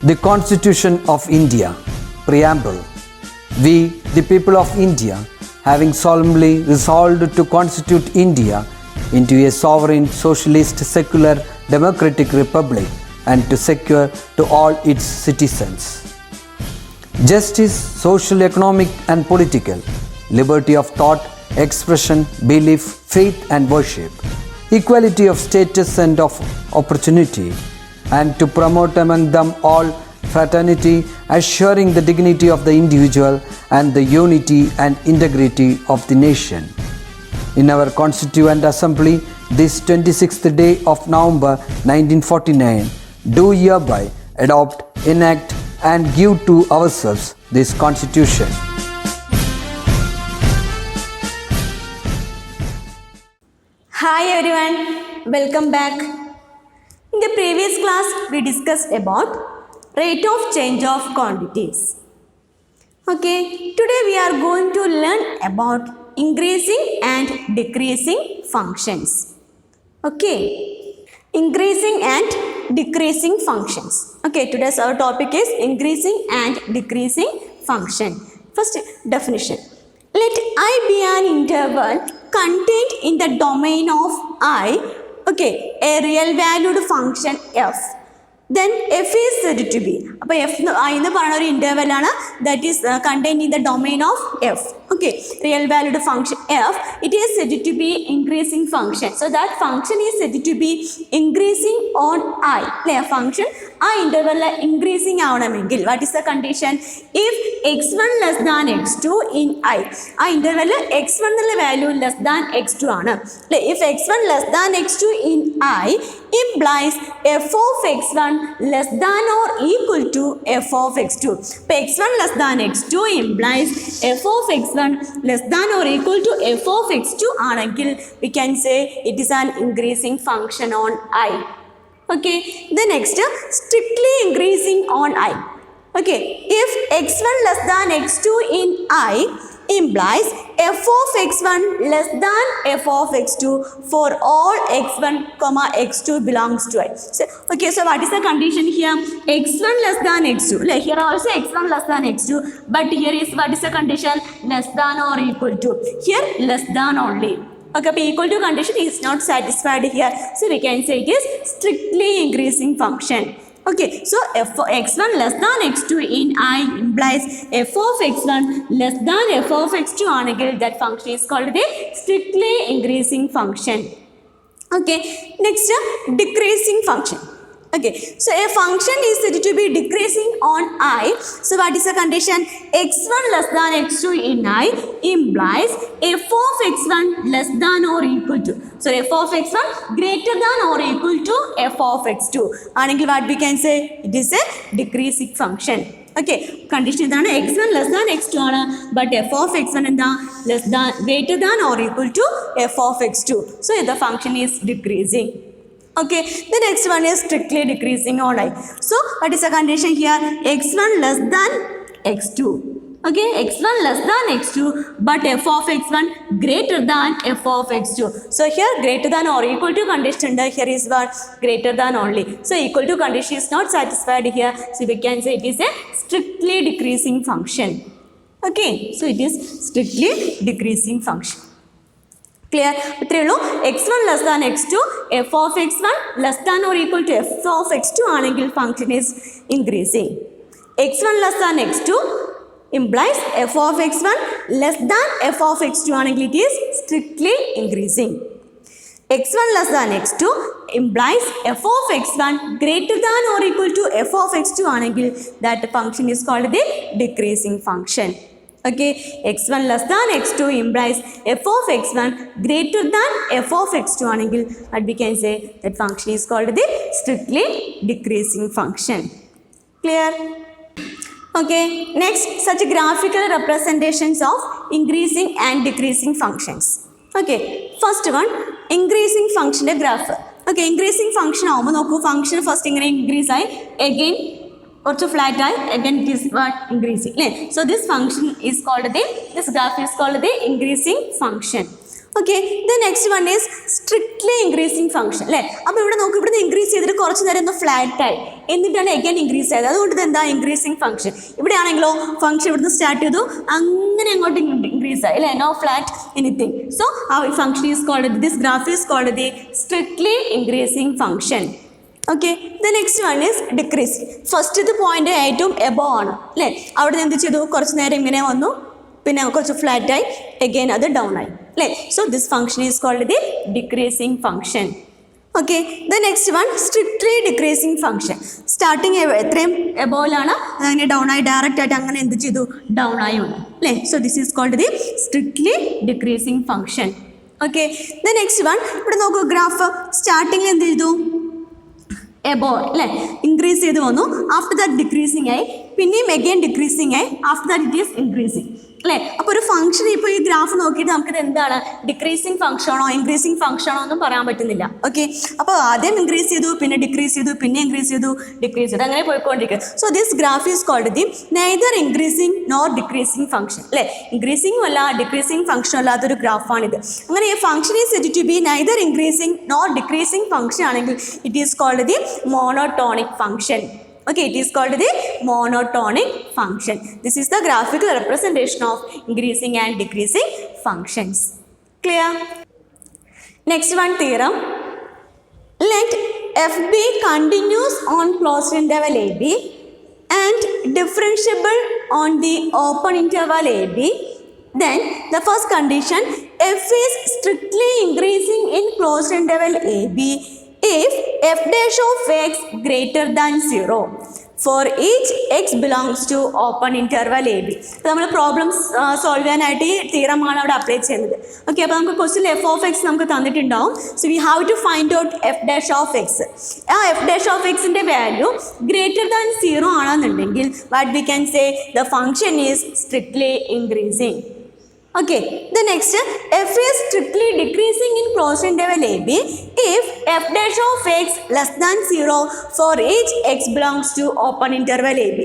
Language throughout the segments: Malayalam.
The Constitution of India, Preamble. We, the people of India, having solemnly resolved to constitute India into a sovereign, socialist, secular, democratic republic and to secure to all its citizens justice, social, economic and political, liberty of thought, expression, belief, faith and worship, equality of status and of opportunity, and to promote among them all fraternity, assuring the dignity of the individual and the unity and integrity of the nation. In our Constituent Assembly, this 26th day of November 1949, do hereby adopt, enact and give to ourselves this Constitution. Hi everyone, welcome back. In the previous class, we discussed about rate of change of quantities. Okay, today we are going to learn about increasing and decreasing functions. Okay, increasing and decreasing functions. Okay, today's our topic is increasing and decreasing function. First definition. Let I be an interval contained in the domain of I, okay, a real valued function f. Then f is said to be. അപ്പോൾ f I എന്ന് പറയുന്ന ഒരു interval ആണ് that is contained in the domain of f. Okay, real valued function f. It is said to be increasing function. So that function is said to be increasing on I. അല്ലേ function ആ interval increasing ആവണമെങ്കിൽ what is the condition? If x1 less than x2 in I. ആ interval x1 എന്നുള്ള value less than x2 ആണ്. അല്ലേ if x1 less than x2 in I implies f of x1 less than or equal to f of x2. അപ്പോൾ x1 less than x2 implies f of x1 less than or equal to f of x2 ആണെങ്കിൽ we can say it is an increasing function on I. Okay, the next strictly increasing on I. Okay, if x1 less than x2 in I implies f of x1 less than f of x2 for all x1 comma x2 belongs to I. So, okay, so what is the condition here? x1 less than x2. Like here also x1 less than x2, but here is what is the condition? Less than or equal to. Here less than only. Okay, but equal to condition is not satisfied here. So we can say it is strictly increasing function. Okay, so f of x1 less than x2 in I implies f of x1 less than f of x2 ആണെങ്കിൽ that function is called the strictly increasing function. Okay, next decreasing function. Okay, so a function is said to be decreasing on I. So what is the condition? x1 less than x2 in I implies f of x1 less than or equal to. So f of x1 greater than or equal to f of x2. ആണെങ്കിൽ what we can say? It is a decreasing function. Okay, condition ഇതാണ് x1 less than x2 ആണ്, but f of x1 എന്താ less than greater than or equal to f of x2. So the function is decreasing. Okay, the next one is strictly decreasing on I. So what is the condition here? x1 less than x2. Okay, x1 less than x2, but f of x1 greater than f of x2. So here greater than or equal to condition, here is what? Greater than only. So equal to condition is not satisfied here. So we can say it is a strictly decreasing function. Okay, so it is strictly decreasing function. Clear? x1 less than x2, f of x1 less than or equal to f of x2 ആണെങ്കിൽ function is increasing. x1 less than x2 implies f of x1 less than f of x2 ആണെങ്കിൽ it is strictly increasing. x1 less than x2 implies f of x1 greater than or equal to f of x2 ആണെങ്കിൽ that function is called the decreasing function. Okay, x1 less than x2 implies f of x1 greater than f of x2 ആണെങ്കിൽ what we can say that function is called the strictly decreasing function. Clear? Okay, next such graphical representations of increasing and decreasing functions. Okay, first one increasing function graph. Okay, increasing function ആവുമ്പോൾ നോക്കൂ function first ഇങ്ങനെ increase ആയി again കുറച്ച് ഫ്ലാറ്റ് ആയി again it is what increasing. So this function is called this graph is called the increasing function. Okay, the next one is strictly increasing function അല്ലേ. അപ്പോൾ ഇവിടെ നോക്കും, ഇവിടുന്ന് ഇൻക്രീസ് ചെയ്തിട്ട് കുറച്ച് നേരം ഒന്ന് ഫ്ലാറ്റായി, എന്നിട്ടാണ് എഗൈൻ ഇൻക്രീസ് ചെയ്തത്. അതുകൊണ്ട് ഇത് എന്താ ഇൻക്രീസിങ് ഫംഗ്ഷൻ. ഇവിടെ ആണെങ്കിലോ ഫംഗ്ഷൻ ഇവിടുന്ന് സ്റ്റാർട്ട് ചെയ്തു, അങ്ങനെ അങ്ങോട്ട് ഇൻക്രീസ് ആയി അല്ലേ, നോ ഫ്ലാറ്റ് എനിത്തിങ്. സോ ആ function is called, this graph is called the strictly increasing function. Okay, the next one is decrease. ഫസ്റ്റത്തെ പോയിന്റ് ഏറ്റവും എബോ ആണ് അല്ലേ. അവിടെ നിന്ന് എന്ത് ചെയ്തു, കുറച്ച് നേരം ഇങ്ങനെ വന്നു, പിന്നെ കുറച്ച് ഫ്ലാറ്റായി, എഗെയിൻ അത് ഡൗൺ ആയി അല്ലേ. So this function is called the decreasing function. Okay, the next one strictly decreasing function. Starting എത്രയും എബോയിലാണ്, അങ്ങനെ ഡൗൺ ആയി, ഡയറക്റ്റ് ആയിട്ട് അങ്ങനെ എന്ത് ചെയ്തു, ഡൗൺ ആയി വന്നു അല്ലേ. So this is called the strictly decreasing function. Okay, the next one ഇവിടെ നോക്കൂ, ഗ്രാഫ് സ്റ്റാർട്ടിങ്ങിൽ എന്ത് ചെയ്തു, എബോ അല്ലേ, ഇൻക്രീസ് ചെയ്ത് വന്നു, ആഫ്റ്റർ ദാറ്റ് ഡിക്രീസിങ് ആയി, പിന്നെയും എഗെയിൻ ഡിക്രീസിങ് ആയി, after that it is increasing അല്ലേ. അപ്പോൾ ഒരു ഫംഗ്ഷൻ ഇപ്പോൾ ഈ ഗ്രാഫ് നോക്കിയിട്ട് നമുക്കിത് എന്താണ്, ഡിക്രീസിങ് ഫംഗ്ഷൻ ആണോ ഇൻക്രീസിങ് ഫംഗ്ഷൻ ആണോ ഒന്നും പറയാൻ പറ്റുന്നില്ല. ഓക്കെ, അപ്പോൾ ആദ്യം ഇൻക്രീസ് ചെയ്തു, പിന്നെ ഡിക്രീസ് ചെയ്തു, പിന്നെ ഇൻക്രീസ് ചെയ്തു, ഡിക്രീസ് ചെയ്തു, അങ്ങനെ പോയിക്കൊണ്ടിരിക്കും. So this graph is called the neither increasing nor decreasing function അല്ലേ. ഇൻക്രീസിങ് അല്ല ഡിക്രീസിങ് ഫംഗ്ഷൻ അല്ലാത്തൊരു ഗ്രാഫാണിത്. അങ്ങനെ ഈ function is said to be neither increasing nor decreasing function ആണെങ്കിൽ it is called the monotonic function. Okay, it is called the monotonic function. This is the graphical representation of increasing and decreasing functions. Clear? Next one theorem. Let f be continuous on closed interval ab and differentiable on the open interval ab. Then the first condition, f is strictly increasing in closed interval ab if f dash of x greater than 0 for each x belongs to open interval ab. അപ്പോൾ നമ്മൾ പ്രോബ്ലംസ് സോൾവ് ചെയ്യാനായിട്ട് ഈ തിയറമാണ് അവിടെ അപ്ലൈ ചെയ്യുന്നത്. ഓക്കെ, അപ്പോൾ നമുക്ക് ക്വസ്റ്റ്യൻ എഫ് ഓഫ് എക്സ് നമുക്ക് തന്നിട്ടുണ്ടാവും. So we have to find out f dash of x. ആ എഫ് ഡാഷ് ഓഫ് എക്സിൻ്റെ വാല്യൂ ഗ്രേറ്റർ ദാൻ 0 ആണെന്നുണ്ടെങ്കിൽ what we can say the function is strictly increasing. Okay, the next, f is strictly decreasing in closed interval ab if f dash of x less than 0 for each x belongs to open interval ab.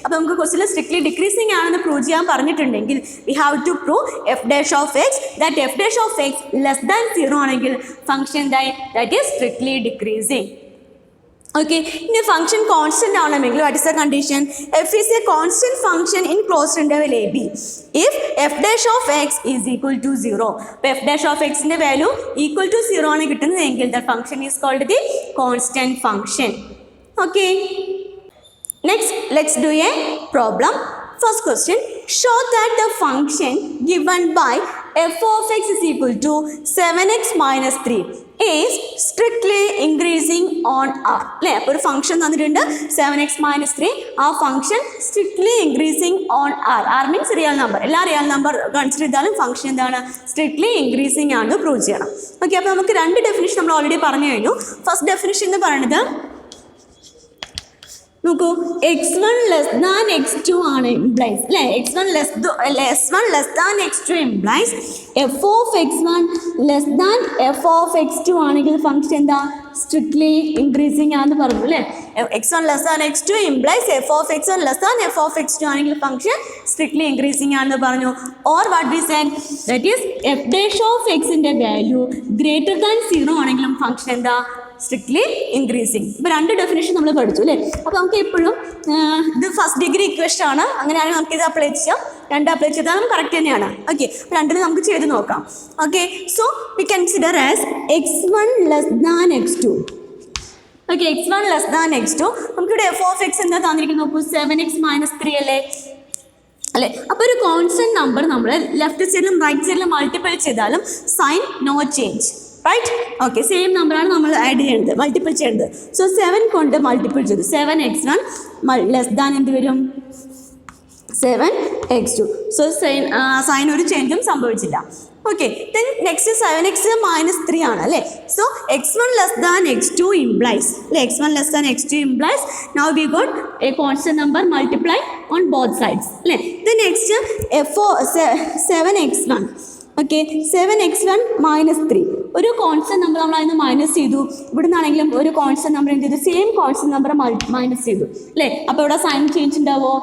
അപ്പോൾ നമുക്ക് ക്വസ്റ്റിൽ സ്ട്രിക്ട്ലി ഡിക്രീസിങ് ആണെന്ന് പ്രൂവ് ചെയ്യാൻ പറഞ്ഞിട്ടുണ്ടെങ്കിൽ we have to prove f dash of x that f dash of x less than 0 ആണെങ്കിൽ function that is strictly decreasing. Okay, ഇനി ഫംഗ്ഷൻ കോൺസ്റ്റന്റ് ആണെങ്കിൽ what is the condition, f is a constant function in closed interval a b if f dash of x is equal to 0. അപ്പോൾ എഫ് ഡാഷ് ഓഫ് എക്സിന്റെ വാല്യൂ ഈക്വൽ ടു 0 ആണ് കിട്ടുന്നതെങ്കിൽ the function is called the constant function. Okay, next let's do a problem. First question, show that the function given by f of x is equal to 7x minus 3 is strictly increasing on r. അല്ലേ, അപ്പോൾ ഒരു ഫംഗ്ഷൻ തന്നിട്ടുണ്ട് 7x minus 3, ആ function strictly increasing on r. r means real number, എല്ലാ റിയൽ നമ്പർ കൺസിഡർ ചെയ്താലും ഫംഗ്ഷൻ എന്താണ്, സ്ട്രിക്ട്ലി ഇൻക്രീസിങ് ആണ് പ്രൂവ് ചെയ്യണം. ഓക്കെ, അപ്പോൾ നമുക്ക് രണ്ട് ഡെഫിനിഷൻ നമ്മൾ ഓൾറെഡി പറഞ്ഞു കഴിഞ്ഞു. ഫസ്റ്റ് ഡെഫിനിഷൻ എന്ന് പറയുന്നത് നോക്കൂ, x1 ലെസ് ദാൻ x2 ആണ് ഇംപ്ലൈസ് അല്ലേ. x1 less than x2 implies f of x1 less than f of x2 ആണെങ്കിൽ ഫംഗ്ഷൻ എന്താ, സ്ട്രിക്ട്ലി ഇൻക്രീസിങ് ആണെന്ന് പറഞ്ഞു അല്ലേ. x1 less than x2 implies f of x1 less than f of x2 ആണെങ്കിൽ ഫംഗ്ഷൻ സ്ട്രിക്ട്ലി ഇൻക്രീസിങ് ആണെന്ന് പറഞ്ഞു. Or what we said, that is f dash of എക്സിൻ്റെ വാല്യൂ ഗ്രേറ്റർ ദാൻ 0 ആണെങ്കിലും ഫംഗ്ഷൻ എന്താ, സ്ട്രിക്ട്ലി ഇൻക്രീസിങ്. ഇപ്പോൾ രണ്ട് ഡെഫിനേഷൻ നമ്മൾ പഠിച്ചു അല്ലേ. അപ്പോൾ നമുക്ക് എപ്പോഴും ഇത് ഫസ്റ്റ് ഡിഗ്രി ഇക്വേഷൻ ആണ്, അങ്ങനെയാണെങ്കിൽ നമുക്ക് ഇത് അപ്ലൈ ചെയ്യാം. രണ്ട് അപ്ലൈ ചെയ്താലും കറക്റ്റ് തന്നെയാണ്. ഓക്കെ, രണ്ടിന് നമുക്ക് ചെയ്ത് നോക്കാം. Okay, so we consider as x1 less than x2. Okay, x1 less than x2. നമുക്കിവിടെ എഫ് ഓഫ് എക്സ് എന്താ തന്നിരിക്കുന്നത് നോക്കൂ, 7x minus 3 അല്ലേ. അപ്പോൾ ഒരു കോൺസ്റ്റന്റ് നമ്പർ നമ്മൾ ലെഫ്റ്റ് സൈഡിലും റൈറ്റ് സൈഡിലും മൾട്ടിപ്പിൾ ചെയ്താലും sign no change, right. Okay, same നമ്പറാണ് നമ്മൾ ആഡ് ചെയ്യേണ്ടത്, മൾട്ടിപ്പിൾ ചെയ്യേണ്ടത്. സോ 7 കൊണ്ട് മൾട്ടിപ്പിൾ ചെയ്തു, 7x1 ലെസ് ദാൻ എന്ത് വരും, 7x2. സോ സൈൻ ഒരു ചേഞ്ചും സംഭവിച്ചില്ല. Okay, then next 7x minus 3 ആണ് അല്ലേ. So x1 less than x2 implies അല്ലേ, x1 less than x2 implies now we got a constant number multiply on both sides അല്ലേ. Then next 7x1 okay 7x1 -3 ഒരു കോൺസ്റ്റന്റ് നമ്പർ നമ്മൾ അതിന് മൈനസ് ചെയ്തു. ഇവിടെ നിന്നാണെങ്കിലും ഒരു കോൺസ്റ്റന്റ് നമ്പർ എന്ത് ചെയ്തു, സെയിം കോൺസ്റ്റന്റ് നമ്പർ മൈനസ് ചെയ്തു അല്ലേ. അപ്പോൾ ഇവിടെ സൈൻ ചേഞ്ച് ഉണ്ടാവോ?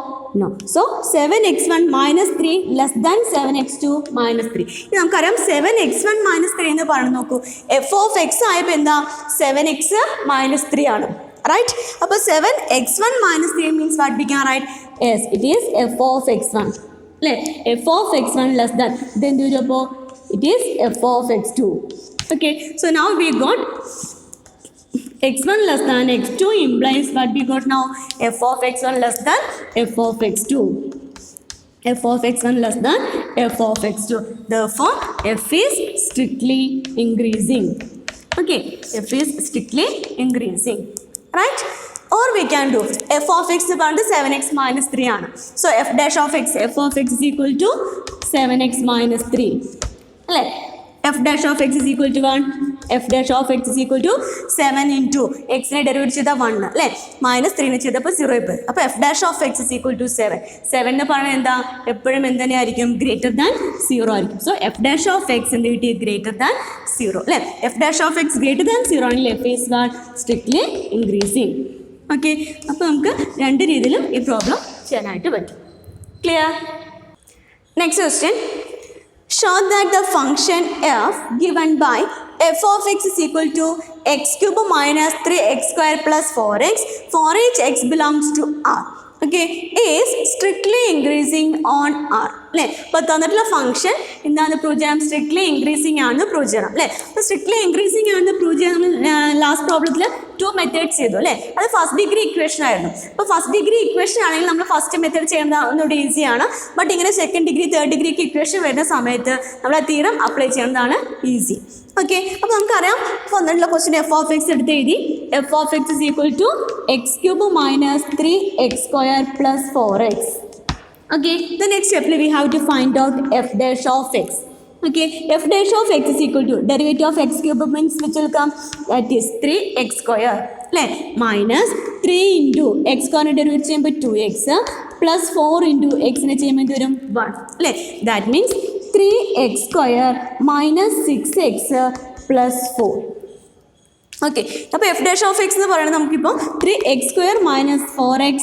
No. So 7x1 -3 less than 7x2 -3. ഇനി നമുക്കറിയാം 7x1 -3 എന്ന് പറഞ്ഞു നോക്കൂ. എഫ് ഓഫ് എക്സ് ആയപ്പോൾ എന്താ 7x -3 ആണ്. റൈറ്റ്. അപ്പോൾ 7x1 -3 means what we can right? Yes, it is F of x1 അല്ലേ. F of x1 less than ഇതെന്ത് വരും അപ്പോൾ? It is F of x2. Okay, so now we got x1 less than x2 implies what we got now? F of x1 less than f of x2. F of x1 less than f of x2. Therefore, f is strictly increasing. Okay, f is strictly increasing. Right? Or we can do f of x is 7x minus 3 ആണ്. So f dash of x is equal to 7x minus 3. അല്ലേ? f dash of x is equal to 1. f dash of x is equal to 7 into x നെ ഡെറിവേറ്റ് ചെയ്താൽ 1 അല്ലേ, മൈനസ് 3 ചെയ്തപ്പോൾ 0 പോയി. അപ്പോൾ f dash of x is equal to 7. 7 എന്ന് പറഞ്ഞാൽ എന്താ, എപ്പോഴും എന്ത് തന്നെയായിരിക്കും, ഗ്രേറ്റർ ദാൻ 0 ആയിരിക്കും. So f dash of x എന്ത് കിട്ടി, ഗ്രേറ്റർ ദാൻ 0 അല്ലേ. f dash of x greater than 0 ആണെങ്കിൽ f is what? Strictly increasing. Okay, അപ്പോൾ നമുക്ക് രണ്ട് രീതിയിലും ഈ പ്രോബ്ലം ചെയ്യാനായിട്ട് പറ്റും. Clear? Next question. Show that the function f given by f of x is equal to x cube minus 3x square plus 4x for each x belongs to R. Okay, is strictly increasing on R. അല്ലേ, അപ്പോൾ തന്നിട്ടുള്ള ഫംഗ്ഷൻ എന്താണ് പ്രൂവ് ചെയ്യാം? സ്ട്രിക്ട്ലി ഇൻക്രീസിങ് ആണെന്ന് പ്രൂവ് ചെയ്യണം അല്ലേ. അപ്പോൾ സ്ട്രിക്ട്ലി ഇൻക്രീസിങ് ആണെന്ന് പ്രൂവ് ചെയ്യാൻ നമ്മൾ ലാസ്റ്റ് പ്രോബ്ലത്തിൽ 2 മെത്തേഡ്സ് ചെയ്തു അല്ലേ. അത് ഫസ്റ്റ് ഡിഗ്രി ഇക്വേഷൻ ആയിരുന്നു. അപ്പോൾ ഫസ്റ്റ് ഡിഗ്രി ഇക്വേഷൻ ആണെങ്കിൽ നമ്മൾ ഫസ്റ്റ് മെത്തേഡ് ചെയ്യുന്നത് ഒന്നുകൂടി ഈസിയാണ്. ബട്ട് ഇങ്ങനെ സെക്കൻഡ് ഡിഗ്രി തേർഡ് ഡിഗ്രിക്ക് ഇക്വേഷൻ വരുന്ന സമയത്ത് നമ്മൾ ആ തീരം അപ്ലൈ ചെയ്യുന്നതാണ് ഈസി. ഓക്കെ, അപ്പോൾ നമുക്കറിയാം തന്നിട്ടുള്ള ക്വസ്റ്റ്യൻ എഫ് ഓഫ് എക്സ് എടുത്ത് എഴുതി. F of x is equal to x cube minus 3x square plus 4x. Okay, the next step we have to find out f dash of x. Okay, f dash of x is equal to derivative of x cube means which will come, that is 3x square minus 3 into x square derivative ചെയ്യുമ്പോൾ 2x plus 4 into x നെ ചെയ്യുമ്പോൾ വരും 1 that means 3x square minus 6x plus 4. Okay, അപ്പോൾ എഫ് ഡാഷ് ഓഫ് എക്സ് എന്ന് പറയുന്നത് നമുക്കിപ്പോൾ 3x square minus 4x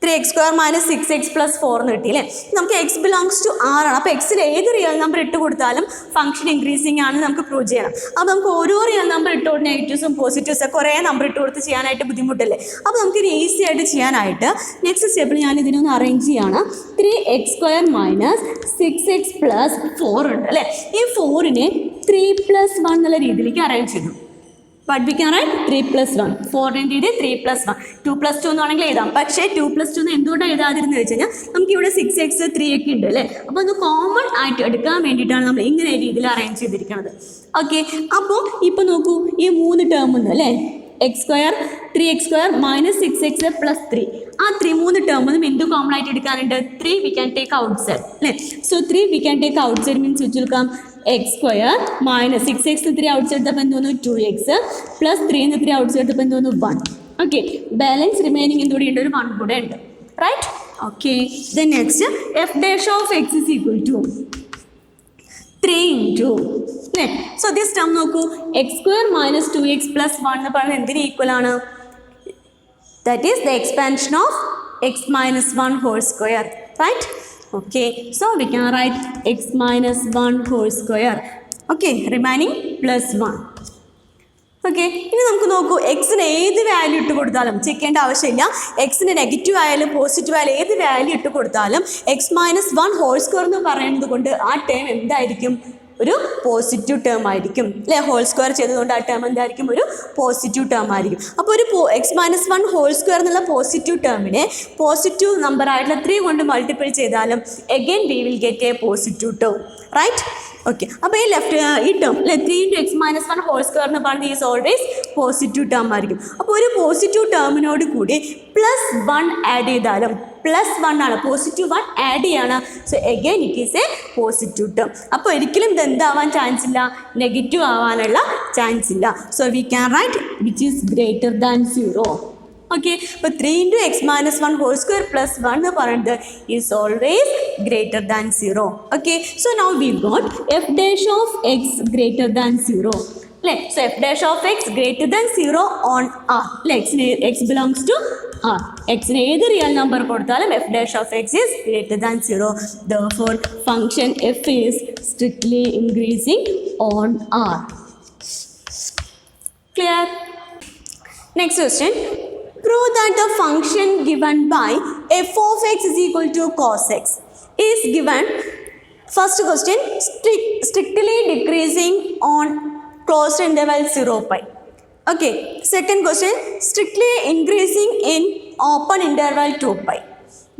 3x square minus 6x plus 4 എന്ന് കിട്ടി അല്ലേ. നമുക്ക് x belongs to R ആണ്. അപ്പോൾ എക്സിൽ ഏത് റിയൽ നമ്പർ ഇട്ട് കൊടുത്താലും ഫംഗ്ഷൻ ഇൻക്രീസിങ് ആണ് നമുക്ക് പ്രൂവ് ചെയ്യണം. അപ്പോൾ നമുക്ക് ഓരോ റിയൽ നമ്പർ ഇട്ട് കൊടുത്ത് നെഗറ്റീവ്സും പോസിറ്റീവ്സും കുറേ നമ്പർ ഇട്ട് കൊടുത്ത് ചെയ്യാനായിട്ട് ബുദ്ധിമുട്ടല്ലേ. അപ്പോൾ നമുക്കിത് ഈസി ആയിട്ട് ചെയ്യാനായിട്ട് നെക്സ്റ്റ് സ്റ്റെപ്പിൽ ഞാൻ ഇതിനൊന്ന് അറേഞ്ച് ചെയ്യാണ്. 3x square minus 6x plus 4 ഉണ്ട് അല്ലേ. ഈ 4നെ 3 plus 1 എന്നുള്ള രീതിയിലേക്ക് അറേഞ്ച് ചെയ്തു. But we can write 3 plus 1. 4 into 3 plus 1. 2 plus 2 എന്ന് വേണമെങ്കിൽ എഴുതാം. പക്ഷേ 2 plus 2 എന്തുകൊണ്ടാണ് എഴുതാതിരുന്ന് വെച്ച് കഴിഞ്ഞാൽ നമുക്ക് ഇവിടെ 6x 3 ഒക്കെ ഉണ്ട് അല്ലേ. അപ്പോൾ ഒന്ന് കോമൺ ആയിട്ട് എടുക്കാൻ വേണ്ടിയിട്ടാണ് നമ്മൾ ഇങ്ങനെ രീതിയിൽ അറേഞ്ച് ചെയ്തിരിക്കുന്നത്. ഓക്കെ, അപ്പോൾ ഇപ്പോൾ നോക്കൂ, ഈ 3 ടേം ഉണ്ട് അല്ലേ. X square 3x square minus 6x plus 3. ആ 3 ടേമും എന്ത് കോമൺ ആയിട്ട് എടുക്കാനുണ്ട്? 3 we can take outside അല്ലേ. So 3 we can take outside means which will come x square minus 6x 3 outside എടുത്തപ്പോൾ എന്ത് തോന്നുന്നു 2x plus 3 3 outside എടുത്തപ്പോൾ എന്ത് തോന്നുന്നു 1. ഓക്കെ, ബാലൻസ് റിമൈനിങ് എന്തുകൂടി ഉണ്ട്? ഒരു 1 കൂടെ ഉണ്ട്. Right. Okay, then next f dash of x is equal to 3 into അല്ലേ. സോ ദിസ് ടേം നോക്കൂ, x square minus 2x plus 1 എന്ന് പറയുന്നത് എന്തിന് ഈക്വൽ ആണ്? That is the expansion of x minus 1 whole square. Right. Okay, so we can write x minus 1 whole square. Okay, remaining plus 1. Okay, ഇനി നമുക്ക് നോക്കൂ, എക്സിന് ഏത് വാല്യൂ ഇട്ട് കൊടുത്താലും ചെക്ക് ചെയ്യേണ്ട ആവശ്യമില്ല. എക്സിന് നെഗറ്റീവ് ആയാലും പോസിറ്റീവ് ആയാലും ഏത് വാല്യൂ ഇട്ട് കൊടുത്താലും എക്സ് മൈനസ് 1 ഹോൾ സ്ക്വയർ എന്ന് പറയുന്നത് കൊണ്ട് ആ ടേം എന്തായിരിക്കും? ഒരു പോസിറ്റീവ് ടേം ആയിരിക്കും അല്ലേ. ഹോൾ സ്ക്വയർ ചെയ്തതുകൊണ്ട് ആ ടേം എന്തായിരിക്കും? ഒരു പോസിറ്റീവ് ടേം ആയിരിക്കും. അപ്പോൾ ഒരു എക്സ് മൈനസ് 1 ഹോൾ സ്ക്വയർ എന്നുള്ള പോസിറ്റീവ് ടേമിനെ പോസിറ്റീവ് നമ്പർ ആയിട്ടുള്ള 3 കൊണ്ട് മൾട്ടിപ്പിൾ ചെയ്താലും again we will get a positive term. Right. Okay, അപ്പോൾ ഈ ഈ ടേം അല്ലെ 3 into x minus 1 whole square എന്ന് പറയുന്നത് ഈസ് ഓൾവേസ് പോസിറ്റീവ് ടേം ആയിരിക്കും. അപ്പോൾ ഒരു പോസിറ്റീവ് ടേമിനോട് കൂടി പ്ലസ് 1 ആഡ് ചെയ്താലും പ്ലസ് 1 ആണ്, പോസിറ്റീവ് 1 ആഡ് ചെയ്യാണ്. So again it is A positive term. അപ്പോൾ ഒരിക്കലും ഇത് എന്താവാൻ ചാൻസ് ഇല്ല, നെഗറ്റീവ് ആവാനുള്ള ചാൻസ് ഇല്ല. So we can right which is greater than 0. Okay, അപ്പോൾ 3 into x minus 1 whole square plus 1 എന്ന് പറയുന്നത് is always greater than 0. Okay, so now we got f dash of x greater than 0. അല്ലേ, so f dash of x greater than 0 on R. x belongs to R. Xന് ഏത് റിയൽ നമ്പർ കൊടുത്താലും f dash of x is greater than 0. Therefore, function f is strictly increasing on R. Clear? Next question. Prove that the function given by f of x is equal to cos x is given. First question, strictly decreasing on closed interval 0 pi. Okay, second question, strictly increasing in open interval 2 pi.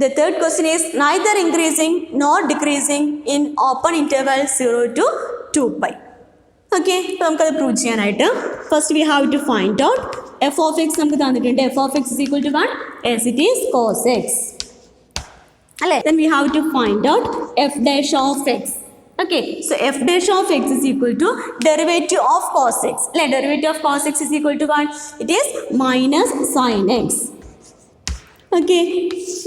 The third question is neither increasing nor decreasing in open interval 0 to 2 pi. Okay, so നമുക്കത് പ്രൂവ് ചെയ്യാനായിട്ട് first we have to find out f of x നമുക്ക് തന്നിട്ടുണ്ട്. f of x is equal to 1. Yes, it is cos x. അല്ലേ, then we have to find out f dash of x. Okay, so f dash of x is equal to derivative of cos x. അല്ലേ, derivative of cos x is equal to 1. It is minus sin x. Okay,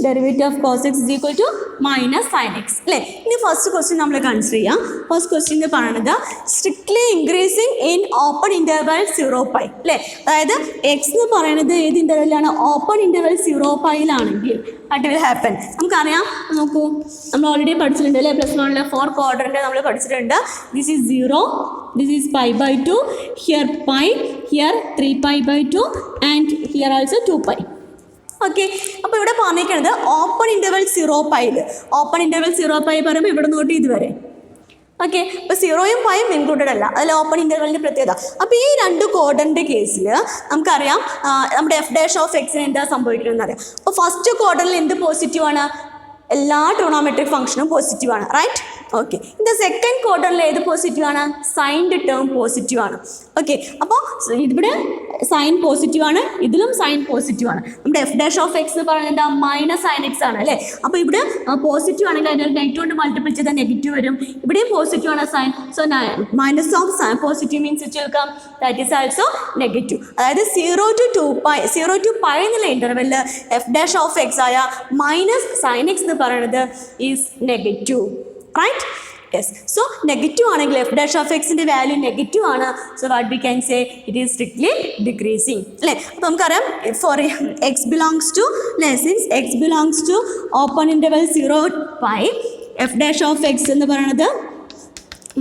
derivative of cos x is equal to minus sin x. അല്ലേ, ഇനി ഫസ്റ്റ് ക്വസ്റ്റ്യൻ നമ്മൾ കൺസിഡർ ചെയ്യാം. ഫസ്റ്റ് ക്വസ്റ്റ്യൻ എന്ന് പറയുന്നത് strictly increasing in open interval 0 pi. അല്ലേ, അതായത് എക്സ് എന്ന് പറയുന്നത് ഏത് ഇൻ്റർവെല്ലാണ്? ഓപ്പൺ ഇൻ്റർവൽ 0 പൈയിലാണെങ്കിൽ വാട്ട് വിൽ ഹാപ്പൻ? നമുക്കറിയാം, നോക്കൂ, നമ്മൾ ഓൾറെഡി പഠിച്ചിട്ടുണ്ട് അല്ലേ, +1 4 ക്വാഡ്രൻ്റ് നമ്മൾ പഠിച്ചിട്ടുണ്ട്. This is 0, this is π/2, here pi, here 3π/2 and here also 2 pi. Okay, അപ്പോൾ ഇവിടെ പറഞ്ഞിരിക്കുന്നത് ഓപ്പൺ ഇൻ്റർവൽ 0 പൈയിൽ, ഓപ്പൺ ഇൻ്റർവൽ 0 പൈ പറയുമ്പോൾ ഇവിടെ നോട്ട് ഇതുവരെ. ഓക്കെ, അപ്പോൾ 0യും പൈയും ഇൻക്ലൂഡഡ് അല്ല, അതിൽ ഓപ്പൺ ഇൻ്റർവലിൻ്റെ പ്രത്യേകത. അപ്പോൾ ഈ രണ്ട് ക്വാഡ്രൻ്റ് കേസിൽ നമുക്കറിയാം നമ്മുടെ f dash of x എന്താ സംഭവിക്കുന്നതെന്ന് അറിയാം. അപ്പോൾ ഫസ്റ്റ് ക്വാഡ്രൻ്റിൽ എന്ത് പോസിറ്റീവാണ്? എല്ലാ ട്രിഗണോമെട്രിക് ഫംഗ്ഷനും പോസിറ്റീവാണ്, റൈറ്റ്? ഓക്കെ, ഇത് സെക്കൻഡ് ക്വാർട്ടറിൽ ഏത് പോസിറ്റീവാണ്? സൈൻ്റെ ടേം പോസിറ്റീവാണ്. ഓക്കെ, അപ്പോൾ ഇവിടെ സൈൻ പോസിറ്റീവാണ്, ഇതിലും സൈൻ പോസിറ്റീവാണ്. നമ്മുടെ f dash of x എന്ന് പറയുന്നത് എന്താ? മൈനസ് സൈൻ എക്സ് ആണ് അല്ലേ. അപ്പോൾ ഇവിടെ പോസിറ്റീവ് ആണെങ്കിൽ അതിൻ്റെ നെഗറ്റീവ് കൊണ്ട് മൾട്ടിപ്പിൾ ചെയ്താൽ നെഗറ്റീവ് വരും. ഇവിടെയും പോസിറ്റീവ് ആണ് sine, so minus of positive means it will come that is also negative. അതായത് 0 to 2 pi, 0 to pi എന്നുള്ള ഇൻ്റർവെല്ലിൽ f dash of x ആയ മൈനസ് സൈൻ എക്സ് എന്ന് പറയുന്നത് is negative, right? Yes, so negative ആണെങ്കിൽ f dash of xൻ്റെ വാല്യൂ നെഗറ്റീവ് ആണ്. So what we can say it is strictly decreasing അല്ലേ. അപ്പോൾ നമുക്കറിയാം for x belongs to since x belongs to open interval 0 pi, f dash of x എന്ന് പറയുന്നത്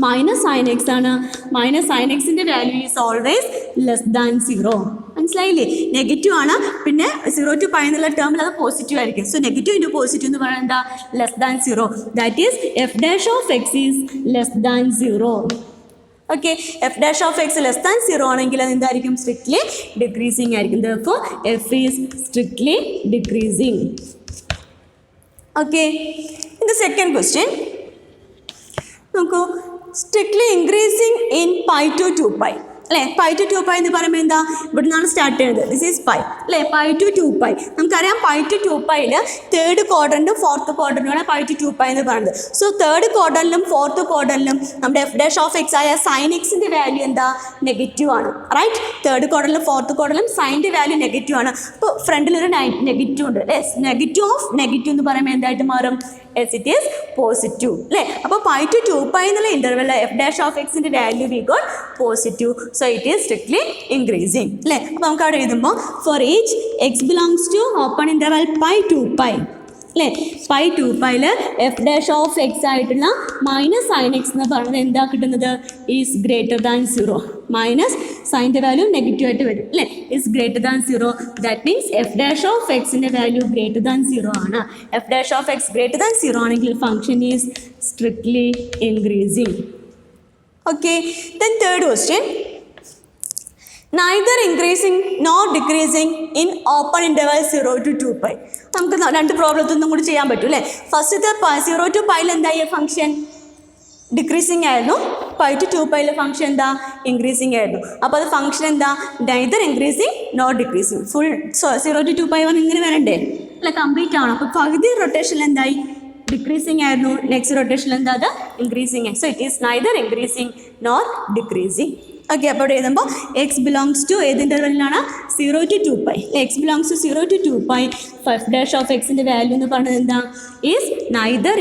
മൈനസ് സൈൻ എക്സ് ആണ്. മൈനസ് സൈൻ എക്സിൻ്റെ value is always less than 0. മനസ്സിലായില്ലേ? നെഗറ്റീവ് ആണ്, പിന്നെ 0 to pi എന്നുള്ള ടേമിൽ അത് പോസിറ്റീവ് ആയിരിക്കും. സോ നെഗറ്റീവ് ഇൻറ്റു പോസിറ്റീവ് എന്ന് പറയുന്നത് എന്താ? Less than 0. That is f dash of x is less than 0. Okay, f dash of x less than 0 ആണെങ്കിൽ അത് എന്തായിരിക്കും? സ്ട്രിക്ട്ലി ഡിക്രീസിങ് ആയിരിക്കും. Therefore, f is strictly decreasing. Okay, in the second question നോക്കൂ, strictly increasing in pi to 2 pi. അല്ലേ, പൈ ടു 2 pi എന്ന് പറയുമ്പോൾ എന്താ? ഇവിടെ നിന്നാണ് സ്റ്റാർട്ട് ചെയ്യുന്നത്. ദിസ് ഈസ് പൈ അല്ലേ, പൈ ടു 2 pi. നമുക്കറിയാം പൈ ടു 2 piയിൽ തേർഡ് ക്വാഡ്രൻറ്റും ഫോർത്ത് ക്വാഡ്രൻറ്റുമാണ് പൈ ടു 2 pi എന്ന് പറയുന്നത്. സോ തേർഡ് ക്വാഡ്രൻറ്റിലും ഫോർത്ത് ക്വാഡ്രൻറ്റിലും നമ്മുടെ f dash of x ആയ സൈൻ എക്സിൻ്റെ വാല്യൂ എന്താ? നെഗറ്റീവ് ആണ്, റൈറ്റ്? തേർഡ് ക്വാഡ്രൻറ്റിലും ഫോർത്ത് ക്വാഡ്രൻറ്റിലും സൈൻ്റെ വാല്യൂ നെഗറ്റീവ് ആണ്. അപ്പോൾ ഫ്രണ്ടിലൊരു നെഗറ്റീവ് ഉണ്ട്. യെസ്, നെഗറ്റീവ് ഓഫ് നെഗറ്റീവ് എന്ന് പറയുമ്പോൾ എന്തായിട്ട് മാറും? യെസ്, ഇറ്റ് ഈസ് പോസിറ്റീവ് അല്ലേ. അപ്പോൾ പൈ ടു 2 pi എന്നുള്ള ഇൻ്റർവെല്ലിൽ f dash of xൻ്റെ value we got positive. So it is strictly increasing അല്ലേ. അപ്പോൾ നമുക്ക് അവിടെ എഴുതുമ്പോൾ for each x belongs to open interval pi 2 pi അല്ലേ, പൈ 2 piയിൽ f dash of x ആയിട്ടുള്ള മൈനസ് സൈൻ എക്സ് എന്ന് പറയുന്നത് എന്താ കിട്ടുന്നത്? Is greater than 0. മൈനസ് സൈൻ്റെ വാല്യൂ നെഗറ്റീവ് ആയിട്ട് വരും അല്ലേ. Is greater than 0. That means f dash of xൻ്റെ വാല്യൂ ഗ്രേറ്റർ ദാൻ 0 ആണ്. f dash of x greater than 0 ആണെങ്കിൽ function is strictly increasing. Okay, then third question, neither increasing nor decreasing in open interval 0 to 2 pi. നമുക്ക് രണ്ട് പ്രോബ്ലത്തൊന്നും കൂടി ചെയ്യാൻ പറ്റും അല്ലേ. ഫസ്റ്റത്തെ 0 to pi എന്തായി ഫംഗ്ഷൻ? ഡിക്രീസിങ് ആയിരുന്നു. പൈ ടു 2 pi ഫംഗ്ഷൻ എന്താ? ഇൻക്രീസിങ് ആയിരുന്നു. അപ്പോൾ അത് ഫംഗ്ഷൻ എന്താ? neither increasing nor decreasing. Full 0 to 2 pi ഇങ്ങനെ വരണ്ടേ അല്ല, കംപ്ലീറ്റ് ആണ്. അപ്പോൾ പകുതി റൊട്ടേഷനിൽ എന്തായി? ഡിക്രീസിങ് ആയിരുന്നു. നെക്സ്റ്റ് റൊട്ടേഷനിൽ എന്താ? അത് increasing. So it is neither increasing nor decreasing. Okay, അപ്പോൾ ഇവിടെ എഴുതുമ്പോൾ എക്സ് ബിലോങ്സ് ടു ഏത് ഇൻ്റർവെല്ലിലാണ് 0 to 2π. X belongs to 0 to 2π. F dash of എക്സിൻ്റെ വാല്യൂ എന്ന് പറയുന്നത് എന്താ? Is neither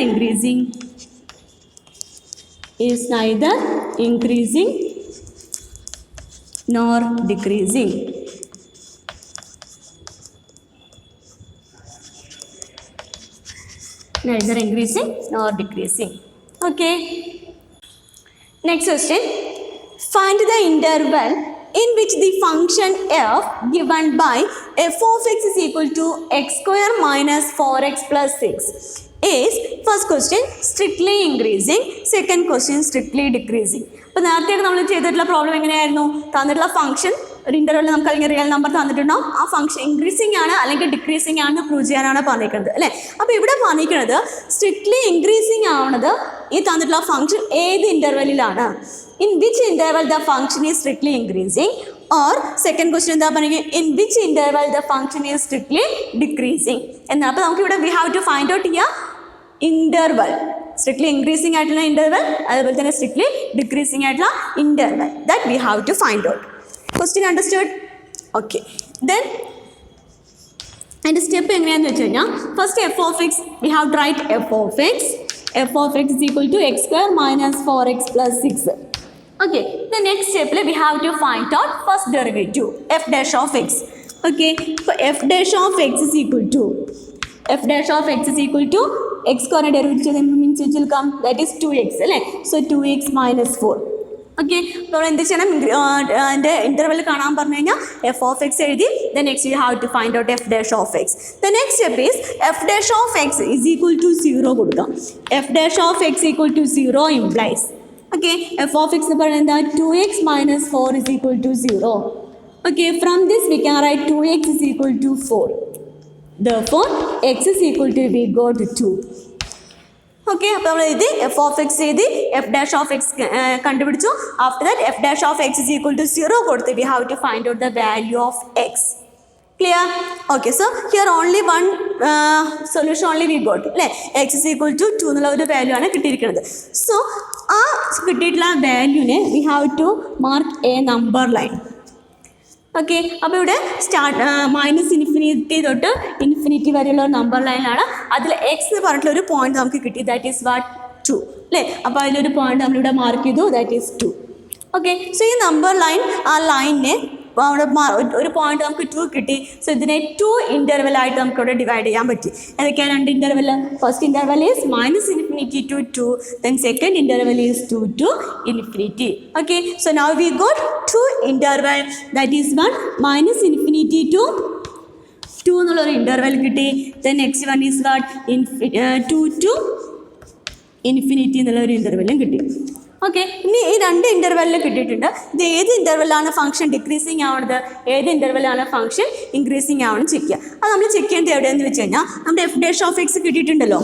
increasing nor decreasing. Neither increasing nor decreasing. Okay. Next question. Find the interval in which the function f given by f of x is equal to x square minus 4x plus 6 is, first question, strictly increasing, second question, strictly decreasing. അപ്പോൾ നേരത്തെ നമ്മൾ ചെയ്തിട്ടുള്ള പ്രോബ്ലം എങ്ങനെയായിരുന്നു? തന്നിട്ടുള്ള ഫംഗ്ഷൻ ഒരു ഇൻ്റർവെൽ നമുക്ക് അല്ലെങ്കിൽ റിയൽ നമ്പർ തന്നിട്ടുണ്ടാവും. ആ ഫംഗ്ഷൻ ഇൻക്രീസിങ് ആണ് അല്ലെങ്കിൽ ഡിക്രീസിങ് ആണെന്ന് പ്രൂവ് ചെയ്യാനാണ് പറഞ്ഞിരിക്കുന്നത് അല്ലേ. അപ്പോൾ ഇവിടെ പറഞ്ഞിരിക്കുന്നത് സ്ട്രിക്ട്ലി ഇൻക്രീസിങ് ആവണത് ഈ തന്നിട്ടുള്ള ഫംഗ്ഷൻ ഏത് ഇൻ്റർവെല്ലിലാണ്, in which interval the function is strictly increasing, or second question എന്താ പറയുക, in which interval the function is strictly decreasing എന്നാണ്. അപ്പോൾ നമുക്ക് ഇവിടെ we have to find out ചെയ്യുക ഇൻ്റർവെൽ, സ്ട്രിക്ട്ലി ഇൻക്രീസിങ് ആയിട്ടുള്ള ഇൻ്റർവെൽ, അതുപോലെ തന്നെ സ്ട്രിക്ട്ലി ഡിക്രീസിങ് ആയിട്ടുള്ള interval, that we have to find out. Question understood? Okay. Then അതിൻ്റെ സ്റ്റെപ്പ് എങ്ങനെയാണെന്ന് വെച്ച് കഴിഞ്ഞാൽ first f of x we have to write f of x is equal to x square minus 4x plus 6. Okay, the next സ്റ്റെപ്പിൽ we have to find out first derivative f dash of x. Okay, ഇപ്പോൾ f dash of x is equal to x സ്ക്വയറിനെ ഡെറിവേറ്റ് ചെയ്ത് means which will come, that is 2x അല്ലേ. So 2x minus 4. ഓക്കെ, അപ്പോൾ എന്ത് ചെയ്യണം, അതിൻ്റെ ഇൻ്റർവെൽ കാണാൻ പറഞ്ഞു കഴിഞ്ഞാൽ എഫ് ഓഫ് എക്സ് എഴുതി. The next you have to find out f dash of x. The next step is f dash of x is equal to 0 കൊടുക്കാം. F dash of x equal to 0 implies, okay, f of x എന്ന് പറയുന്നത് എന്താ, 2x minus 4 is equal to 0. Okay, from this V can right 2x is equal to 4. Therefore x is equal to, we got 2. Okay, അപ്പോൾ നമ്മൾ എഴുതി എഫ് ഓഫ് എക്സ് എഴുതി, എഫ് ഡാഷ് ഓഫ് എക്സ് കണ്ടുപിടിച്ചു. After that f dash of x is equal to 0 കൊടുത്ത് we have to find out the value of x. Clear? Okay, so here only one solution only we got അല്ലേ. എക്സ് ഇസ് ഈക്വൽ ടു 2 എന്നുള്ള ഒരു വാല്യൂ ആണ് കിട്ടിയിരിക്കുന്നത്. സോ ആ കിട്ടിയിട്ടുള്ള വാല്യൂനെ we have to mark a number line. Okay, അപ്പോൾ ഇവിടെ മൈനസ് ഇൻഫിനിറ്റി തൊട്ട് ഇൻഫിനിറ്റി വരെയുള്ള ഒരു നമ്പർ ലൈനാണ്. അതിൽ എക്സ് എന്ന് പറഞ്ഞിട്ടുള്ള ഒരു പോയിന്റ് നമുക്ക് കിട്ടി, ദാറ്റ് ഈസ് വാട്ട് 2 അല്ലേ. അപ്പോൾ അതിലൊരു പോയിന്റ് നമ്മളിവിടെ മാർക്ക് ചെയ്തു, ദാറ്റ് ഈസ് 2. ഓക്കെ, സോ ഈ നമ്പർ ലൈൻ, ആ ലൈനിനെ അവിടെ ഒരു പോയിന്റ് നമുക്ക് 2 കിട്ടി. സോ ഇതിനെ 2 ഇൻ്റർവെല്ലായിട്ട് നമുക്ക് ഇവിടെ ഡിവൈഡ് ചെയ്യാൻ പറ്റി. ഏതൊക്കെയാണ് 2 interval? First interval is minus infinity to 2, then second interval is 2 to infinity. Okay, so now we got 2 interval, that is one minus infinity to 2 എന്നുള്ളൊരു ഇൻ്റർവെൽ കിട്ടി. Then next one is what 2 to infinity എന്നുള്ളൊരു ഇൻ്റർവെല്ലും കിട്ടി. ഓക്കെ, ഇനി ഈ 2 ഇൻ്റർവെല്ലിൽ കിട്ടിയിട്ടുണ്ട്. ഇത് ഏത് ഇൻ്റർവെല്ലാണ് ഫംഗ്ഷൻ ഡിക്രീസിങ് ആവുന്നത്, ഏത് ഇൻ്റർവെല്ലാണ് ഫംഗ്ഷൻ ഇൻക്രീസിങ് ആവണം ചെക്ക് ചെയ്യുക. അത് നമ്മൾ ചെക്ക് ചെയ്യേണ്ടത് എവിടെയെന്ന് വെച്ച് കഴിഞ്ഞാൽ നമ്മുടെ എഫ് ഡാഷ് ഓഫ് എക്സ് കിട്ടിയിട്ടുണ്ടല്ലോ.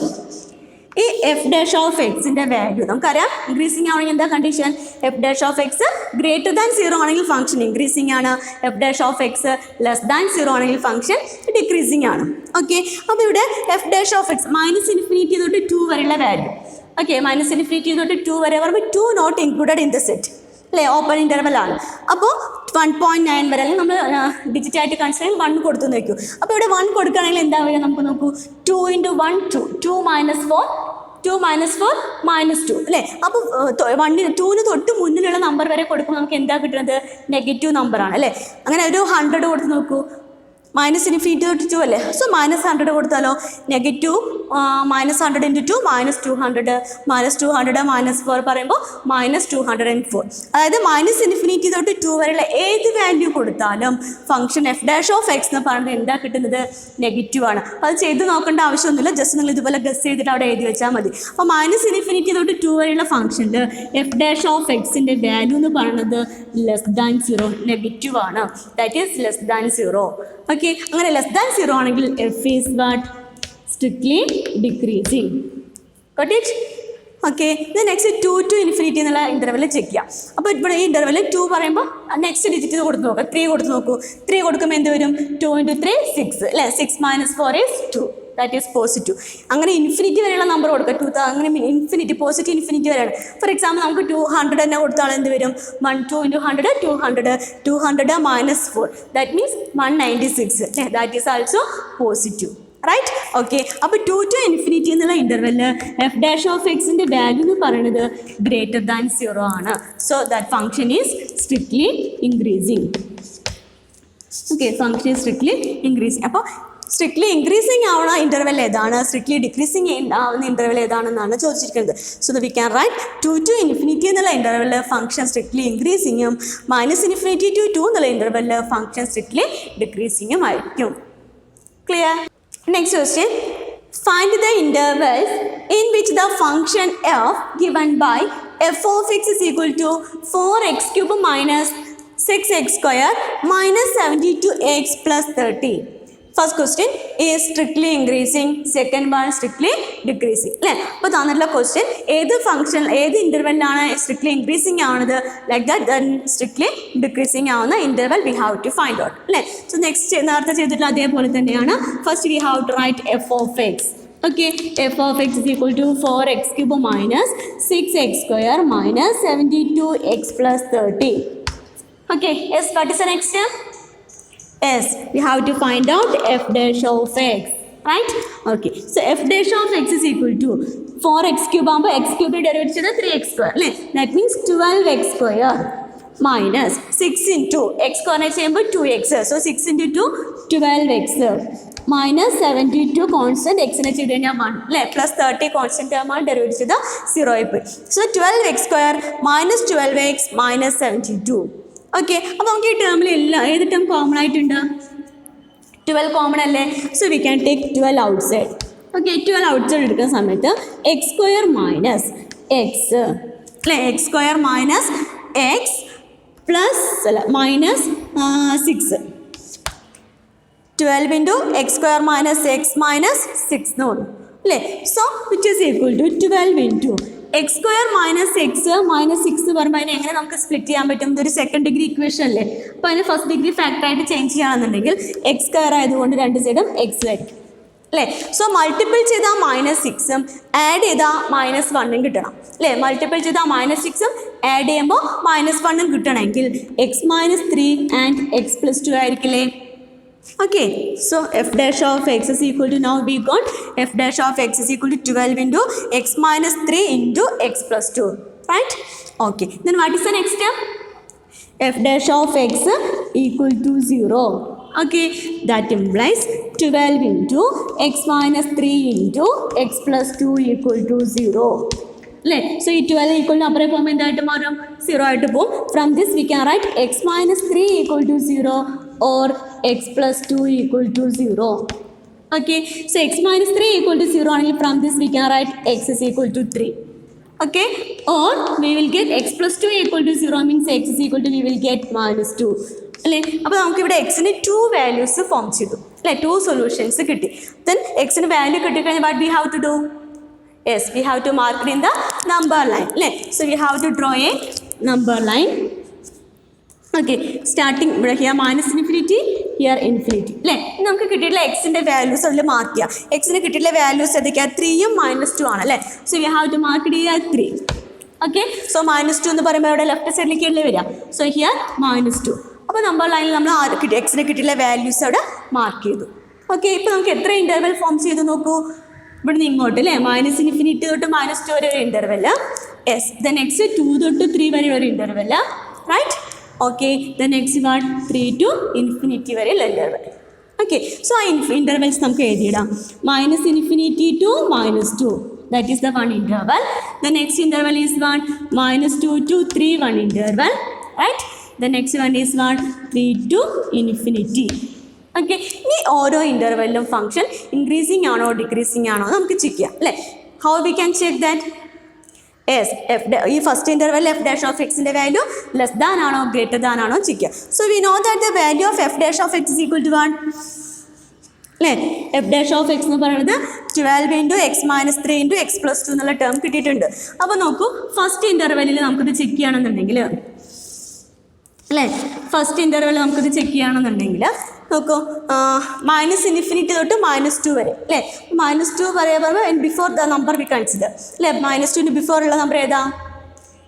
ഈ എഫ് ഡാഷ് ഓഫ് എക്സിൻ്റെ വാല്യൂ നമുക്കറിയാം ഇൻക്രീസിങ് ആവണമെങ്കിൽ എന്താ condition, F dash of x greater than 0 ആണെങ്കിൽ ഫംഗ്ഷൻ ഇൻക്രീസിങ് ആണ്, F dash of x less than 0 ആണെങ്കിൽ ഫംഗ്ഷൻ ഡിക്രീസിങ് ആണ്. ഓക്കെ, അപ്പോൾ ഇവിടെ F dash of x minus infinity തൊട്ട് 2 വരെയുള്ള വാല്യൂ. ഓക്കെ, മൈനസ് ഇൻഫിനിറ്റി തൊട്ട് 2 വരെ പറയുമ്പോൾ 2 not included in the set അല്ലേ, ഓപ്പൺ ഇൻ്റർവെൽ ആണ്. അപ്പോൾ 1.9 വരെ അല്ലെങ്കിൽ നമ്മൾ ഡിജിറ്റായിട്ട് കൺസിഡർ 1 കൊടുത്തു നോക്കൂ. അപ്പോൾ ഇവിടെ 1 കൊടുക്കുകയാണെങ്കിൽ എന്താ വരിക നമുക്ക് നോക്കൂ, 2 × 1 2 minus 4 -2 അല്ലേ. അപ്പോൾ 2ന് തൊട്ട് മുന്നിലുള്ള നമ്പർ വരെ കൊടുക്കുമ്പോൾ നമുക്ക് എന്താ കിട്ടുന്നത്, നെഗറ്റീവ് നമ്പറാണ് അല്ലേ. അങ്ങനെ ഒരു 100 കൊടുത്ത് നോക്കൂ, മൈനസ് ഇൻഫിനിറ്റി തൊട്ട് 2 അല്ലേ. സോ -100 കൊടുത്താലോ, നെഗറ്റീവ് -100 × 2 -200 -4 പറയുമ്പോൾ -204. അതായത് മൈനസ് ഇൻഫിനിറ്റി തൊട്ട് 2 വരെയുള്ള ഏത് വാല്യൂ കൊടുത്താലും function F dash of x എന്ന് പറയുന്നത് എന്താ കിട്ടുന്നത്, നെഗറ്റീവ് ആണ്. അപ്പോൾ അത് ചെയ്ത് നോക്കേണ്ട ആവശ്യമൊന്നുമില്ല, ജസ്റ്റ് നിങ്ങൾ ഇതുപോലെ ഗസ് ചെയ്തിട്ട് അവിടെ എഴുതി വെച്ചാൽ മതി. അപ്പോൾ മൈനസ് ഇൻഫിനിറ്റി തൊട്ട് 2 വരെയുള്ള ഫംഗ്ഷനിൽ എഫ് ഡാഷ് ഓഫ് എക്സിൻ്റെ വാല്യൂ എന്ന് പറയുന്നത് ലെസ് ദാൻ 0 നെഗറ്റീവ് ആണ്, that is less than 0. Okay, അങ്ങനെ ലെസ് ദാൻ 0 ആണെങ്കിൽ F is what strictly decreasing. Got it? Okay, ഇത് നെക്സ്റ്റ് 2 to ഇൻഫിനിറ്റി എന്നുള്ള ഇൻ്റർവെല്ലിൽ ചെക്ക് ചെയ്യാം. അപ്പോൾ ഇവിടെ ഈ ഇൻ്റർവെല്ലിൽ 2 പറയുമ്പോൾ നെക്സ്റ്റ് ഡിജിറ്റ് കൊടുത്ത് നോക്കുക, 3 കൊടുത്ത് നോക്കൂ. 3 കൊടുക്കുമ്പോൾ എന്ത് വരും, 2 × 3 6 അല്ലേ, 6 - 4 is 2. That is positive. അങ്ങനെ ഇൻഫിനിറ്റി വരെയുള്ള നമ്പർ കൊടുക്കുക, അങ്ങനെ ഇൻഫിനിറ്റി പോസിറ്റീവ് ഇൻഫിനിറ്റി വരെയാണ്. ഫോർ എക്സാമ്പിൾ നമുക്ക് 200 തന്നെ കൊടുത്താൽ എന്ത് വരും? 1 2 × 100 200, 200 - 4 that means 196. That is also positive. Right? Okay. അപ്പോൾ 2 to ഇൻഫിനിറ്റി എന്നുള്ള ഇൻ്റർവെല്ലിൽ എഫ് ഡാഷ് ഓഫ് എക്സിൻ്റെ വാല്യൂ എന്ന് പറയുന്നത് ഗ്രേറ്റർ ദാൻ 0 ആണ്. So that function is strictly increasing. Okay, function is strictly increasing. അപ്പോൾ സ്ട്രിക്ട്ലി ഇൻക്രീസിങ് ആവുന്ന ഇൻ്റർവെൽ ഏതാണ്, സ്ട്രിക്ട്ലി ഡിക്രീസിങ് ആവുന്ന ഇൻ്റർവെൽ ഏതാണെന്നാണ് ചോദിച്ചിരിക്കുന്നത്. So we can write 2 to infinity എന്നുള്ള ഇൻ്റർവെല്ലിൽ ഫംഗ്ഷൻ സ്ട്രിക്ട്ലി ഇൻക്രീസിങ്ങും -∞ to 2 എന്നുള്ള ഇൻ്റർവെല്ലിൽ ഫംഗ്ഷൻ സ്ട്രിക്ട്ലി ഡിക്രീസിങ്ങും ആയിരിക്കും. Clear? Next question. Find the intervals in which the function f given by f of x is equal to 4x³ minus 6x square minus 72x plus 30. First question is strictly increasing, second one strictly decreasing. അല്ലേ? അപ്പോൾ തന്നിട്ടുള്ള ക്വസ്റ്റ്യൻ ഏത് ഫംഗ്ഷൻ ഏത് ഇൻ്റർവെല്ലാണ് സ്ട്രിക്ട്ലി ഇൻക്രീസിങ് ആവുന്നത്, like that then strictly decreasing ആവുന്ന interval we have to find out. അല്ലേ? സോ നെക്സ്റ്റ് നേരത്തെ ചെയ്തിട്ടുള്ള അതേപോലെ തന്നെയാണ്. First we have to write f of x. Okay, f of x is equal to 4x³ minus 6x square minus 72x plus 30. Okay, yes, what is the next step? Yes, we have to find out f dash of x, right? Okay, so f dash of x is equal to 4x³ ആകുമ്പോൾ x³ ഡെറിവേറ്റ് ചെയ്ത് 3x square അല്ലേ? That means 12x square minus 6 into x square ചെയ്യുമ്പോൾ 2x, so 6 into 2 12x minus 72 constant എക്സിനെ ചെയ്ത് കഴിഞ്ഞാൽ 1 അല്ലേ? പ്ലസ് 30 കോൺസ്റ്റൻറ്റ് ആകുമ്പോൾ ഡെറിവേറ്റ് ചെയ്ത് 0 ആയി പോയി. So 12x square minus 12x minus 72. Okay, അപ്പോൾ നമുക്ക് ഈ ടേമിൽ എല്ലാം ഏത് ടേം കോമൺ ആയിട്ടുണ്ട്? 12 കോമൺ അല്ലേ? So we can take 12 out side. Okay, 12 out side എടുക്കുന്ന സമയത്ത് എക്സ് സ്ക്വയർ മൈനസ് എക്സ് അല്ലേ? X square minus X plus അല്ല minus 6. 12 into x square minus x minus 6 എന്ന് പറഞ്ഞു അല്ലേ? So which is equal to 12 into x square minus x minus 6 എന്ന് പറയുമ്പോൾ അതിനെ എങ്ങനെ നമുക്ക് സ്പ്ലിറ്റ് ചെയ്യാൻ പറ്റും? ഇതൊരു സെക്കൻഡ് ഡിഗ്രി ഇക്വേഷൻ അല്ലേ? അപ്പോൾ അതിന് ഫസ്റ്റ് ഡിഗ്രി ഫാക്ടറായിട്ട് ചേഞ്ച് ചെയ്യുകയാണെന്നുണ്ടെങ്കിൽ എക്സ് സ്ക്വയർ ആയതുകൊണ്ട് രണ്ട് സൈഡും എക്സ് ആയിരിക്കും അല്ലേ? സോ മൾട്ടിപ്പിൾ ചെയ്താൽ -6ഉം ആഡ് ചെയ്താൽ -1ഉം കിട്ടണം അല്ലേ? മൾട്ടിപ്പിൾ ചെയ്താൽ -6ഉം ആഡ് ചെയ്യുമ്പോൾ -1ഉം കിട്ടണമെങ്കിൽ x - 3 and x + 2 ആയിരിക്കില്ലേ? Okay, so f dash of x is equal to, now we got f dash of x is equal to 12 into x minus 3 into x plus 2, right? Okay, then what is the next step? F dash of x equal to 0. Okay, that implies 12 into x minus 3 into x plus 2 equal to 0. അല്ലേ? സോ ഈ 12 ഈക്വൽ അപ്പുറേ പോകുമ്പോൾ എന്തായിട്ട് മാറും? 0 ആയിട്ട് പോകും. From this V can right x minus 3 equal to 0 or x plus 2 equal to 0. Okay, so x minus 3 equal to 0 ആണെങ്കിൽ from this we can write x is equal to 3. Okay, or we will get x plus 2 equal to 0 means x is equal to we will get -2 അല്ലേ? അപ്പോൾ നമുക്കിവിടെ എക്സിന് 2 വാല്യൂസ് ഫോം ചെയ്തു അല്ലേ? 2 സൊല്യൂഷൻസ് കിട്ടി. ദെൻ എക്സിന് വാല്യൂ കിട്ടിക്കഴിഞ്ഞാൽ what we have to do? Yes, we have to mark it in the number line. So we have to draw a number line. Okay, starting here -∞, here infinity. നമുക്ക് കിട്ടിയിട്ടുള്ള എക്സിൻ്റെ വാല്യൂസ് അതിൽ മാർക്ക് ചെയ്യാം. എക്സിന് കിട്ടിയിട്ടുള്ള വാല്യൂസ് ഏതൊക്കെയാണ്? 3ഉം -2 ആണ് അല്ലേ? So we have to mark it here 3. Okay, so -2 എന്ന് പറയുമ്പോൾ ഇവിടെ ലെഫ്റ്റ് സൈഡിലേക്കല്ലേ വരിക? So here -2. അപ്പോൾ നമ്പർ ലൈനിൽ നമ്മൾ എക്സിന് കിട്ടിയിട്ടുള്ള വാല്യൂസ് അവിടെ മാർക്ക് ചെയ്തു. ഓക്കെ, ഇപ്പോൾ നമുക്ക് എത്ര ഇൻ്റർവെൽ ഫോം ചെയ്തു നോക്കൂ. ഇവിടുന്ന് ഇങ്ങോട്ട് അല്ലേ? -∞ തൊട്ട് -2 വരെ ഒരു ഇൻ്റർവെല്. യെസ്, ദ നെക്സ്റ്റ് 2 തൊട്ട് 3 വരെ ഒരു interval, right? Okay, the next 3 to infinity വരെയുള്ള ഇൻ്റർവെൽ. ഓക്കെ, സോ ആ ഇൻ്റർവെൽസ് നമുക്ക് എഴുതിയിടാം. -∞ to -2, that is the one interval. The next interval is -2 to 3, one interval, right? The next one is 3 to infinity. Okay, ഇനി ഓരോ ഇൻ്റർവെല്ലും ഫംഗ്ഷൻ ഇൻക്രീസിങ് ആണോ ഡിക്രീസിങ് ആണോ നമുക്ക് ചെക്ക് ചെയ്യാം അല്ലേ? How we can check that? Yes, ഈ first interval f dash of എക്സിൻ്റെ വാല്യൂ ലെസ് ദാൻ ആണോ ഗ്രേറ്റർ ദാൻ ആണോ ചെക്ക് ചെയ്യാം. So we know that the value of f dash of x is equal to 1 അല്ലേ? എഫ് ഡാഷ് ഓഫ് എക്സ് എന്ന് പറയുന്നത് 12 into x minus 3 into x plus 2 എന്നുള്ള ടേം കിട്ടിയിട്ടുണ്ട്. അപ്പോൾ നോക്കൂ, ഫസ്റ്റ് ഇൻ്റർവെല്ലിൽ നമുക്കിത് ചെക്ക് ചെയ്യണമെന്നുണ്ടെങ്കിൽ അല്ലേ? ഫസ്റ്റ് ഇൻ്റർവെൽ നമുക്കിത് ചെക്ക് ചെയ്യുകയാണെന്നുണ്ടെങ്കിൽ നോക്കൂ, -∞ തൊട്ട് -2 വരെ അല്ലേ? -2 വരെ പറയുമ്പോൾ before the number we consider അല്ലേ? -2 ബിഫോർ ഉള്ള നമ്പർ ഏതാ?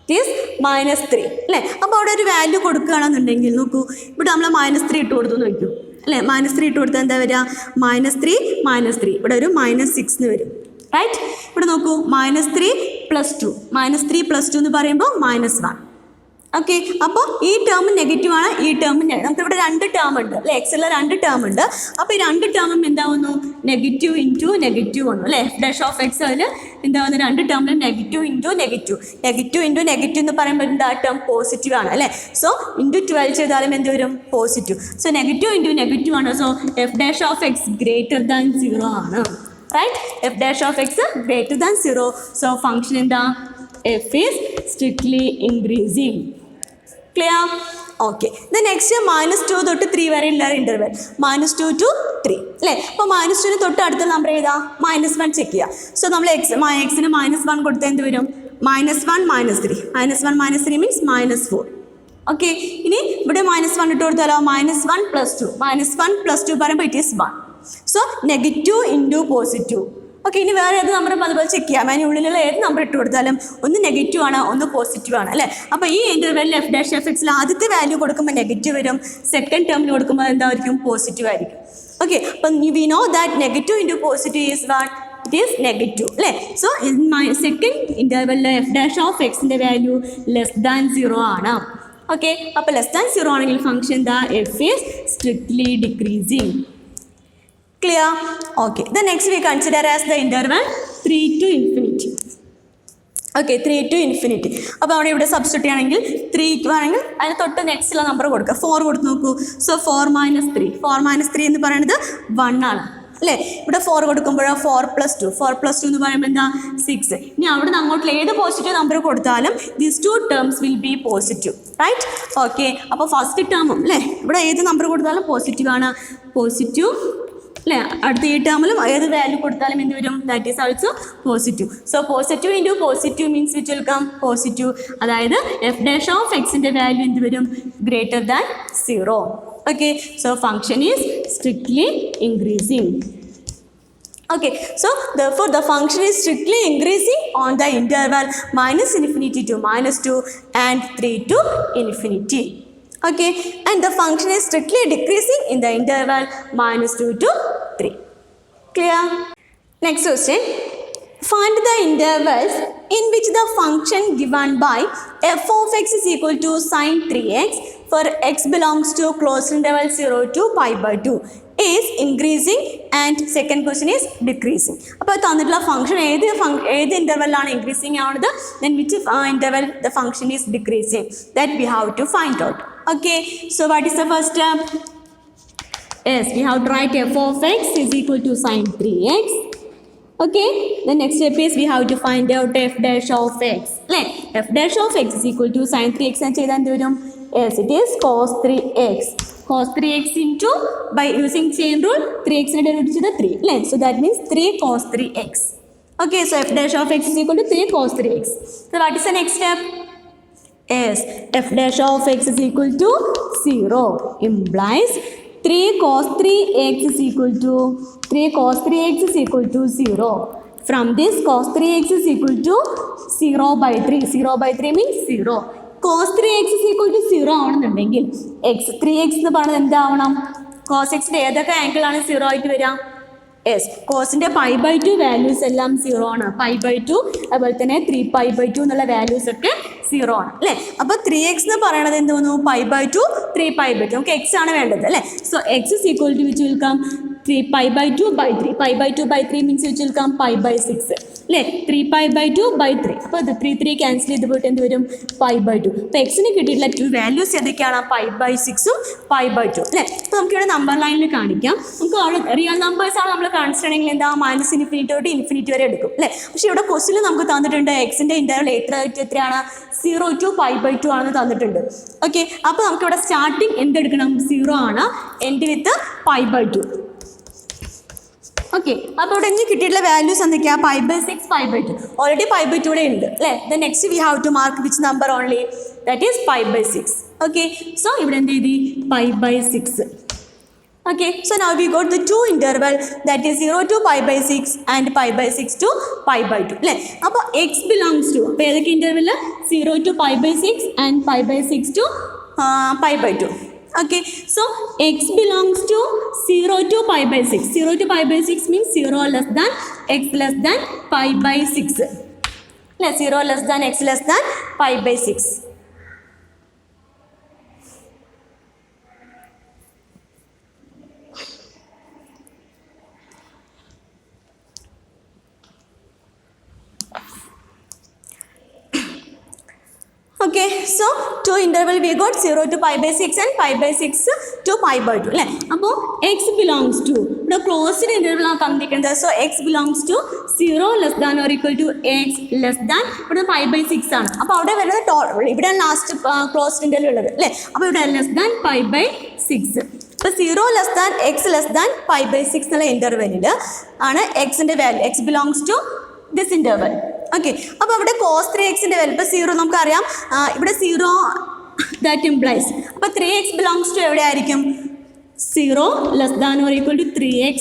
ഇറ്റ് ഈസ് -3 അല്ലേ? അപ്പോൾ അവിടെ ഒരു വാല്യൂ കൊടുക്കുകയാണെന്നുണ്ടെങ്കിൽ നോക്കൂ, ഇവിടെ നമ്മൾ -3 ഇട്ട് കൊടുത്തു എന്ന് വയ്ക്കും അല്ലേ? -3 ഇട്ട് കൊടുത്താൽ എന്താ വരിക? -3 ഇവിടെ ഒരു -6 എന്ന് വരും. റൈറ്റ്? ഇവിടെ നോക്കൂ, -3 + 2 -3 + 2 എന്ന് പറയുമ്പോൾ -1. ഓക്കെ, അപ്പോൾ ഈ ടേം നെഗറ്റീവ് ആണ്, ഈ ടേം നമുക്കിവിടെ 2 ടേം ഉണ്ട് അല്ലേ? എക്സിലെ 2 ടേം ഉണ്ട്. അപ്പോൾ ഈ 2 ടേമും എന്താവുന്നു? നെഗറ്റീവ് ഇൻറ്റു നെഗറ്റീവ് വന്നു അല്ലേ? f'(x) അതിൽ എന്താവുന്നു? 2 ടേമിൽ നെഗറ്റീവ് ഇൻറ്റു നെഗറ്റീവ് എന്ന് പറയുമ്പോൾ എന്താ? ടേം പോസിറ്റീവ് ആണ് അല്ലേ? സോ ഇൻറ്റു 12 ചെയ്താലും എന്ത് വരും? Positive. So negative into negative ആണ്. സോ f'(x) ഗ്രേറ്റർ ദാൻ 0 ആണ്. Right? f'(x) greater than 0. So function എന്താ? f is strictly increasing. Clear? Okay. Then next -2 തൊട്ട് 3 വരെയുള്ള ഇൻ്റർവെൽ, -2 to 3 അല്ലേ? അപ്പോൾ -2 തൊട്ട് അടുത്ത നമ്പർ ഏതാ? -1 ചെക്ക് ചെയ്യുക. സോ നമ്മൾ എക്സിന് -1 കൊടുത്താൽ എന്ത് വരും? -1 -3 -1 -3 മീൻസ് -4. ഓക്കെ, ഇനി ഇവിടെ -1 ഇട്ട് കൊടുത്താലോ? -1 + 2 -1 + 2 പറയുമ്പോൾ it is 1. So negative into positive. Okay, ഇനി വേറെ ഏത് നമ്പറും അതുപോലെ ചെക്ക് ചെയ്യാം. അതിനുള്ളിലുള്ള ഏത് നമ്പർ ഇട്ട് കൊടുത്താലും ഒന്ന് നെഗറ്റീവ് ആണ്, ഒന്ന് പോസിറ്റീവ് ആണ് അല്ലേ? അപ്പോൾ ഈ ഇൻ്റർവെല്ലിൽ f'(x)ൽ ആദ്യത്തെ വാല്യൂ കൊടുക്കുമ്പോൾ നെഗറ്റീവ് വരും, സെക്കൻഡ് ടേമിൽ കൊടുക്കുമ്പോൾ എന്തായിരിക്കും? പോസിറ്റീവ് ആയിരിക്കും. ഓക്കെ, അപ്പം V know that negative into positive is what? It is negative അല്ലേ? സോ സെക്കൻഡ് ഇൻ്റർവെല്ലിൽ f'(x)ൻ്റെ വാല്യൂ <0 ആണ്. ഓക്കെ, അപ്പോൾ <0 ആണെങ്കിൽ ഫംഗ്ഷൻ എന്താ? f is strictly decreasing. Clear? Okay. The next we consider as the interval 3 to infinity. Okay, 3 to infinity. അപ്പോൾ അവിടെ ഇവിടെ സബ്സ്റ്റിറ്റ്യൂട്ട് ചെയ്യുകയാണെങ്കിൽ 3 ആണെങ്കിൽ അതിന് തൊട്ട് നെക്സ്റ്റുള്ള നമ്പർ കൊടുക്കുക. 4 കൊടുത്ത് നോക്കൂ. സോ 4 - 3 എന്ന് പറയുന്നത് 1 ആണ് അല്ലേ? ഇവിടെ 4 കൊടുക്കുമ്പോഴോ 4 + 2 എന്ന് പറയുമ്പോൾ എന്താ? 6. ഇനി അവിടെ നിന്ന് അങ്ങോട്ടുള്ള ഏത് പോസിറ്റീവ് നമ്പർ കൊടുത്താലും these 2 terms will be positive. Right? Okay, അപ്പോൾ ഫസ്റ്റ് ടേമും അല്ലേ, ഇവിടെ ഏത് നമ്പർ കൊടുത്താലും പോസിറ്റീവ് ആണ്. പോസിറ്റീവ് അല്ലേ? അടുത്ത ഈ ടേമിലും ഏത് വാല്യൂ കൊടുത്താലും എന്ത് വരും? That is also positive. So positive into positive means which will come? Positive. അതായത് f'(x)ൻ്റെ വാല്യൂ എന്ത് വരും? Greater than 0. Okay, so function is strictly increasing. Okay, so therefore the function is strictly increasing on the interval -∞ to -2 and 3 to infinity. Okay, and the function is strictly decreasing in the interval -2 to 3. Clear? Next question. Find the intervals in which the function given by f(x) is equal to sin 3x for x belongs to closed interval 0 to π/2 is increasing and second question is decreasing. അപ്പോൾ തന്നിട്ടുള്ള ഫംഗ്ഷൻ ഏത് ഇൻ്റർവെല്ലാണ് ഇൻക്രീസിങ് ആവുന്നത്, then which interval the function is decreasing, that we have to find out. Okay, so what is the first step? Yes, we have to write f(x) is equal to sin 3x. Okay, the next step is we have to find out f'(x). f'(x) is equal to sin 3x and ചെയ്താൽ എന്ത് വരും? Yes, it is cos 3x. Cos 3x into, by using chain rule, 3x derivate to the 3. So that means 3 cos 3x. Okay, so f'(x) is equal to 3 cos 3x. So what is the next step? Yes, f'(x) is equal to 0 implies 3 cos 3x is equal to 0. From this cos 3x is equal to 0/3. 0/3 means 0. Cos 3x is equal to 0 ആവണമെന്നുണ്ടെങ്കിൽ 3x എന്ന് പറയുന്നത് എന്താവണം? cos x ഏതൊക്കെ ആംഗിൾ ആണ് 0 ആയിട്ട് വരിക? യെസ്, കോസിൻ്റെ π/2 വാല്യൂസ് എല്ലാം 0 ആണ്. π/2 അതുപോലെ തന്നെ 3π/2 എന്നുള്ള വാല്യൂസ് ഒക്കെ 0 ആണ് അല്ലേ? അപ്പോൾ 3x എന്ന് പറയുന്നത് എന്ത് തോന്നുന്നു? π/2 3π/2. നമുക്ക് x ആണ് വേണ്ടത് അല്ലേ? So x is equal to which will come 3π/2/3. π/2/3 means which will come π/6 അല്ലേ? 3π/2/3. അപ്പോൾ ഇത് 3 ക്യാൻസൽ ചെയ്ത് പോയിട്ട് എന്ത് വരും? π/2. അപ്പോൾ എക്സിന് കിട്ടിയിട്ടുള്ള വാല്യൂസ് ഏതൊക്കെയാണ്? π/6ഉം π/2 അല്ലേ? അപ്പോൾ നമുക്കിവിടെ നമ്പർ ലൈനിൽ കാണിക്കാം. നമുക്ക് റിയൽ നമ്പേഴ്സാണ് നമ്മൾ കാണിച്ചിട്ടുണ്ടെങ്കിൽ എന്താ? -∞ തൊട്ട് ഇൻഫിനിറ്റി വരെ എടുക്കും അല്ലേ? പക്ഷേ ഇവിടെ ക്വസ്റ്റിൽ നമുക്ക് തന്നിട്ടുണ്ട് എക്സിൻ്റെ ഇൻ്റർവൽ എത്രയാണ്? 0 to π/2 ആണെന്ന് തന്നിട്ടുണ്ട്. ഓക്കെ, അപ്പോൾ നമുക്കിവിടെ സ്റ്റാർട്ടിങ് എന്തെടുക്കണം? 0 ആണ്, എൻഡ് വിത്ത് π/2. ഓക്കെ, അപ്പോൾ ഇവിടെ ഇനി കിട്ടിയിട്ടുള്ള വാല്യൂസ് എന്തൊക്കെയാണ്? π/6 π/2. ഓൾറെഡി π/2 ഇവിടെ ഉണ്ട് അല്ലേ? Then next we have to mark which number only? That is π/6. Okay, so ഇവിടെ എന്ത് എഴുതി pi by 6. Okay, so now we got the two interval, that is 0 to pi by 6 and pi by 6 to pi by 2 അല്ലേ. അപ്പോൾ x belongs to അപ്പോൾ ഏതൊക്കെ interval 0 to pi by 6 and pi by 6 to pi by 2. Okay, so x belongs to 0 to pi by 6. 0 to pi by 6 means 0 less than x less than pi by 6. 0 less than x less than pi by 6. Okay, so two interval we got 0 to pi by 6 and pi by 6 to pi by 2 അല്ലേ. അപ്പോൾ x belongs to ഇവിടെ ക്ലോസ്ഡ് ഇൻ്റർവൽ ആണ് തന്നിരിക്കുന്നത്. So x belongs to 0 less than or equal to x less than ഇവിടെ pi by 6 ആണ്. അപ്പോൾ അവിടെ വരുന്നത് ഇവിടെ ലാസ്റ്റ് ക്ലോസ്ഡ് ഇൻ്റർവൽ ഉള്ളത് അല്ലേ. അപ്പോൾ ഇവിടെ ലെസ് ദാൻ pi by 6. അപ്പോൾ 0 less than x less than pi by 6 എന്നുള്ള ഇൻ്റർവെല്ലിൽ ആണ് എക്സിൻ്റെ വാല്യൂ. X belongs to this interval. Okay, അപ്പോൾ അവിടെ cos 3x വാല്യൂ ഇപ്പോൾ 0 നമുക്കറിയാം. ഇവിടെ 0 ദാറ്റ് ഇംപ്ലൈസ് അപ്പോൾ 3x ബിലോങ്സ് ടു എവിടെ ആയിരിക്കും? 0 less than or equal to 3x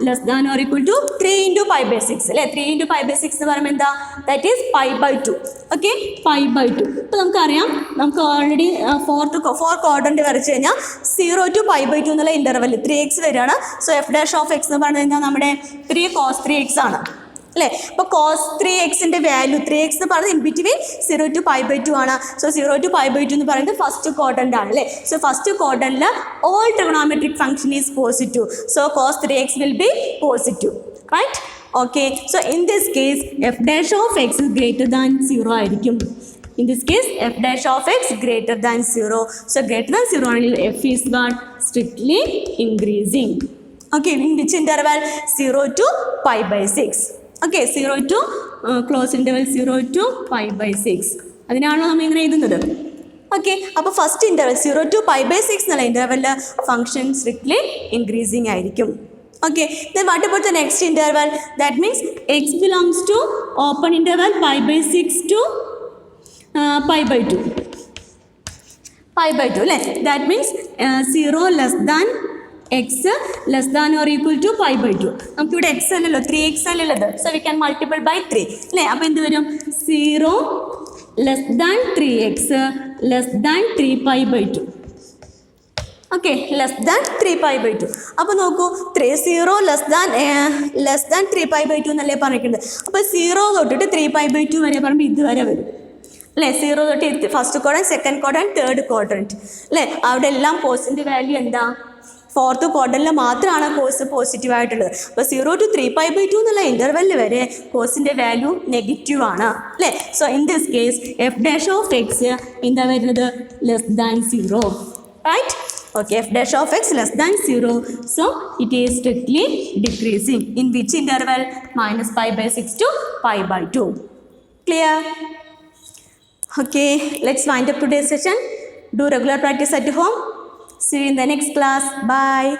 less than or equal to 3 into pi by 6 അല്ലേ. 3 ഇൻറ്റു pi by 6 എന്ന് പറയുമ്പോൾ എന്താ? That is pi by 2. Okay, pi by 2. ഇപ്പോൾ നമുക്കറിയാം, നമുക്ക് ഓൾറെഡി ഫോർ ക്വാഡ്രൻറ്റ് വരച്ച് കഴിഞ്ഞാൽ 0 ടു pi by 2 എന്നുള്ള ഇൻ്റർവെൽ 3x വരികയാണ്. So F dash of x എന്ന് പറഞ്ഞു കഴിഞ്ഞാൽ നമ്മുടെ 3 cos 3x ആണ് അല്ലേ. അപ്പോൾ cos 3xൻ്റെ വാല്യൂ 3x എന്ന് പറയുന്നത് in between 0 to pi by 2 ആണ്. സോ 0 ടു pi by 2 എന്ന് പറയുന്നത് ഫസ്റ്റ് ക്വാഡ്രൻ്റ് ആണ് അല്ലേ. സോ ഫസ്റ്റ് ക്വാഡ്രൻറ്റിൽ all trigonometric function is positive. So cos 3x will be positive, right? Okay, so in this case f dash of x greater than 0 ആയിരിക്കും. In this case, f dash of x greater than 0. So greater than 0 ആണെങ്കിൽ f is what? Strictly increasing. Okay, in which interval? 0 to pi by 6. Okay, 0 to close interval 0 to pi by 6. അതിനാണോ നമ്മൾ ഇങ്ങനെ എഴുതുന്നത്? ഓക്കെ, അപ്പോൾ first interval 0 to pi by 6 എന്നുള്ള ഇൻ്റർവെല്ലിൽ ഫംഗ്ഷൻ സ്ട്രിക്ട്ലി ഇൻക്രീസിങ് ആയിരിക്കും. Okay, then what about the next interval? That means x belongs to open interval pi by 6 to pi by 2. Pi by 2 അല്ലേ. That means 0 less than x less than or equal to pi by 2. നമുക്കിവിടെ x അല്ലല്ലോ 3x അല്ലല്ലോ. So we can multiple by 3 അല്ലേ. അപ്പോൾ എന്ത് വരും? 0 less than 3x less than 3 pi by 2. Okay, less than 3 pi by 2. അപ്പോൾ നോക്കൂ, 0 ലെസ് ദാൻ 3 pi by 2 എന്നല്ലേ പറഞ്ഞിട്ടുണ്ട്. അപ്പോൾ 0 തൊട്ടിട്ട് 3 pi by 2 വരെ പറയുമ്പോൾ ഇതുവരെ വരും അല്ലേ. 0 തൊട്ട് first quadrant, second quadrant, third quadrant അല്ലേ. അവിടെ എല്ലാം കോസിൻ്റെ വാല്യൂ എന്താ? ഫോർത്ത് ക്വാഡ്രൻറ്റിൽ മാത്രമാണ് കോസ് പോസിറ്റീവ് ആയിട്ടുള്ളത്. അപ്പോൾ 0 to 3 pi by 2 എന്നുള്ള ഇൻ്റർവെല്ലിൽ വരെ കോസിൻ്റെ വാല്യൂ നെഗറ്റീവ് ആണ് അല്ലേ. So in this case f dash of x എന്താ വരുന്നത്? Less than 0, right? Okay, f dash of x less than 0. So it is strictly decreasing. In which interval? Minus pi by 6 to pi by 2. Clear? Okay, let's wind up today's session. Do regular practice at home. See you in the next class. Bye.